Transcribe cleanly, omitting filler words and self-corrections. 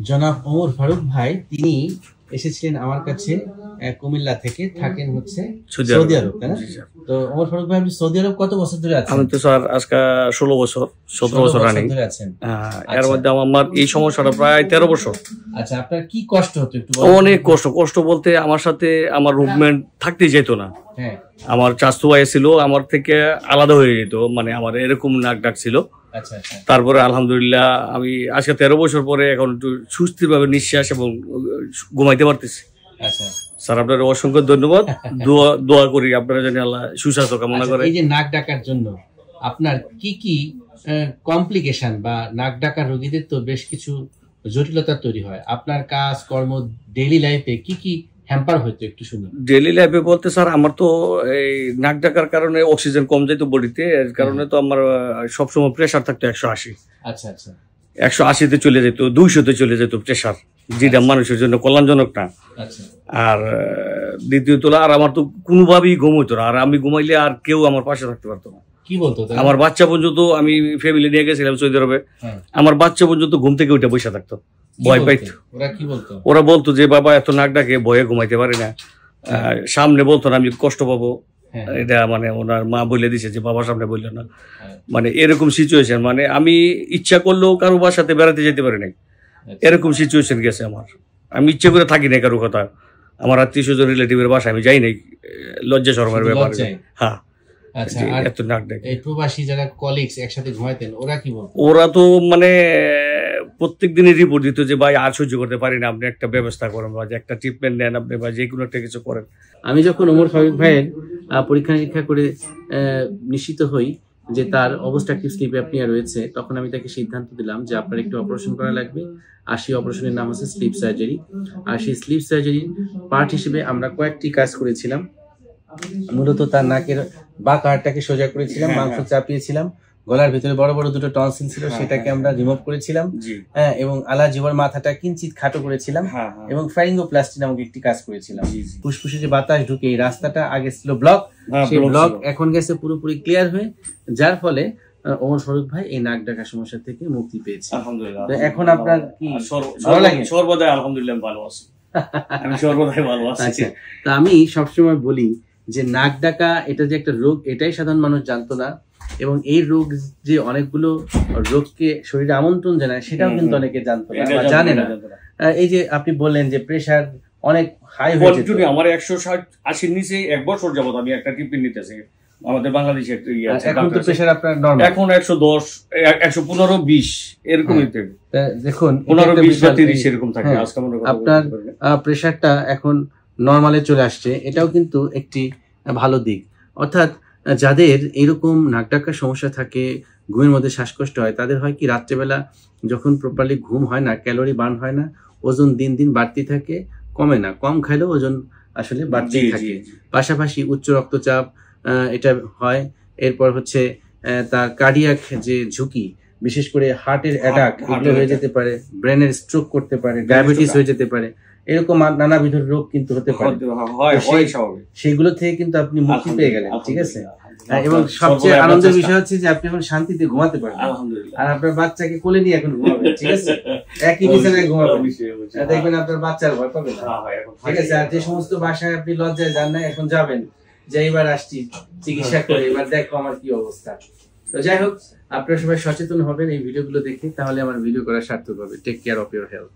জনাব ওমর ফারুক ভাই তিনি এসেছিলেন আমার কাছে কুমিল্লা থেকে, থাকেন হচ্ছে সৌদি আরব, তাই না? তো ওমর ফারুক ভাই, আপনি সৌদি আরব কত বছর ধরে আছেন? আমি তো স্যার আজকে 16 বছর 17 বছর রানিং ধরে আছেন। এর মধ্যে আমার এই সমস্যাটা প্রায় 13 বছর। আচ্ছা, আপনার কি কষ্ট হতো একটু বলুন। অনেক কষ্ট বলতে আমার সাথে আমার রুমমেট থাকতে যেত না। হ্যাঁ, আমার চাচতো ভাই ছিল, আমার থেকে আলাদা হয়ে যেত, মানে আমার এরকম নাক ডাক ছিল। আচ্ছা আচ্ছা। তারপরে আলহামদুলিল্লাহ আমি আজকে 13 বছর পরে এখন একটু সুস্থিরভাবে নিঃশ্বাস এবং ঘুমাইতে পারতেছি। আচ্ছা স্যার, আপনার অসংখ্য ধন্যবাদ। দোয়া করি আপনারা যেন আল্লাহ সুস্বাস্থ্য কামনা করে। এই যে নাক ডাকার জন্য আপনার কি কি কমপ্লিকেশন বা নাক ডাকার রোগীদের তো বেশ কিছু জটিলতা তৈরি হয়, আপনার কাজ কর্ম ডেইলি লাইফে কি কি হ্যাম্পার হইতো একটু শুনুন। ডেইলি লাইফে বলতে স্যার, আমার তো এই নাক ডাকার কারণে অক্সিজেন কম যেত বডিতে, এর কারণে তো আমার সবসময় প্রেশার থাকতো 180। আচ্ছা আচ্ছা। 180-তে চলে যেত, 200-তে চলে যেত প্রেশার, যেটা মানুষের জন্য কল্যাণজনক না। আচ্ছা। আর দ্বিতীয়ত, আর আমার তো কোনোভাবেই ঘুম হইতো না, আর আমি ঘুমাইলে আর কেউ আমার পাশে থাকতে পারতো না। কি বলতো? আমার বাচ্চা পর্যন্ত, আমি ফ্যামিলি নিয়ে গেছিলাম সৌদি আরবে, আমার বাচ্চা পর্যন্ত ঘুম থেকে উঠে বসে থাকতো, ভয় পাইতো। ওরা কি বলতো? ওরা বলতো যে বাবা এত নাক ডাকে, ভয়ে ঘুমাইতে পারি না। সামনে বলতো না, আমি কষ্ট পাবো, এটা মানে ওনার মা বলে দিছে যে বাবার সামনে বললো না, মানে এরকম সিচুয়েশন। মানে আমি ইচ্ছা করলেও কারো বাসাতে বেড়াতে যেতে পারি নাই, এরকম সিচুয়েশন গেছে আমার। আমি ইচ্ছে করে থাকি না কারো কথা, আমার আত্মীয় স্বজন রিলেটিভের বাসায় আমি যাই নাই, লজ্জা শরমের ব্যাপার। হ্যাঁ। আচ্ছা, এত নাক ডাকে। এই প্রবাসী যারা কলিগস একসাথে ঘুমাইতেন, ওরা কি বলতো? ওরা তো মানে প্রত্যেক দিনই রিপোর্ট দিত যে ভাই আর সহ্য করতে পারি না, আপনি একটা ব্যবস্থা করেন বা যে একটা ট্রিটমেন্ট নেন আপনি, বা যে কোনো একটা কিছু করেন। আমি যখন ওমর ফারুক ভাইয়ের পরীক্ষা নিরীক্ষা করে নিশ্চিত হই যে তার অবস্ট্রাকটিভ স্লিপ অ্যাপনিয়া রয়েছে, তখন আমি তাকে সিদ্ধান্ত দিলাম যে আপনার একটু অপারেশন করা লাগবে। আর সেই অপারেশনের নাম হচ্ছে স্লিপ সার্জারি। আর সেই স্লিপ সার্জারির পার্ট হিসেবে আমরা কয়েকটি কাজ করেছিলাম। মূলত তার নাকের বাঁ কাঁধটাকে সোজা করেছিলাম, মাংস চাপিয়েছিলাম, গলার ভিতরে বড় বড় দুটো টনসিল ছিল, সেটাকে আমরা রিমুভ করেছিলাম, এবং আলা জিহ্বার মাথাটা কিঞ্চিত খাটো করেছিলাম, এবং ফ্যারিঙ্গোপ্লাস্টি নামক একটি কাজ করেছিলাম। ফুসফুসে যে বাতাস ঢুকে এই রাস্তাটা আগে ছিল ব্লক, সেই ব্লক এখন গেছে পুরোপুরি ক্লিয়ার হয়ে, যার ফলে ওমর ফারুক ভাই এই নাক ডাকা সমস্যা থেকে মুক্তি পেয়েছে। আলহামদুলিল্লাহ। এখন আপনার কি ভালো লাগে? সর্বদাই আলহামদুলিল্লাহ ভালো আছি, আমি সর্বদাই ভালো আছি। আচ্ছা, তো আমি সবসময় বলি যে নাক ডাকা এটা যে একটা রোগ, এটাই সাধারণ মানুষ জানতো না, এবং এই রোগ যে অনেকগুলো রোগকে শরীরে আমন্ত্রণ জানায় সেটাও কিন্তু অনেকে জানতো না বা জানে না। এই যে আপনি বললেন যে প্রেসার অনেক হাই হয়ে যেত, আমার 160-80 নিচে 1 বছর যাবত আমি একটা ট্রিটমেন্ট নিতেছি আমাদের বাংলাদেশে। এখন তো প্রেসার আপনার নরমাল, এখন 110, 115, 20 এরকমই থাকে। দেখুন 15, 20 বা 30 এরকম থাকে। আজকে আমরা আপনার প্রেসারটা এখন নরমালে চলে আসছে, এটাও কিন্তু একটি ভালো দিক। অর্থাৎ যাদের এরকম নাক ডাকার সমস্যা থাকে, ঘুমের মধ্যে শ্বাসকষ্ট হয়, তাদের হয় কি রাত্রেবেলা যখন প্রপারলি ঘুম হয় না, ক্যালোরি বার্ন হয় না, ওজন দিন দিন বাড়তে থাকে, কমে না, কম খাইলেও ওজন আসলে বাড়তেই থাকে। পাশাপাশি উচ্চ রক্তচাপ এটা হয়, এরপর হচ্ছে তার কার্ডিয়াক যে ঝুঁকি, বিশেষ করে হার্টের অ্যাটাক এগুলো হয়ে যেতে পারে, ব্রেনের স্ট্রোক করতে পারে, ডায়াবেটিস হয়ে যেতে পারে, এরকম নানাবিধ রোগ কিন্তু হতে পারে। সেগুলো থেকে কিন্তু আপনি মুক্তি পেয়ে গেলেন, ঠিক আছে? এবং সবচেয়ে আনন্দের বিষয় হচ্ছে যে আপনি এখন শান্তিতে ঘুমাতে পারবেন, আর আপনার বাচ্চাকে কোলে নিয়ে এখন ঘুমাবেন, ঠিক আছে? একই বিছানায় ঘুমাবেন, দেখবেন আপনার বাচ্চার ভয় পাবে না, ঠিক আছে? আর যে সমস্ত বাসায় আপনি লজ্জায় যান না, এখন যাবেন যে এবার আসছি চিকিৎসা করে, এবার দেখো আমার কি অবস্থা। তো যাই হোক, আপনারা সবাই সচেতন হবেন এই ভিডিওগুলো দেখে, তাহলে আমার ভিডিও করা সার্থক হবে। Take care of your health.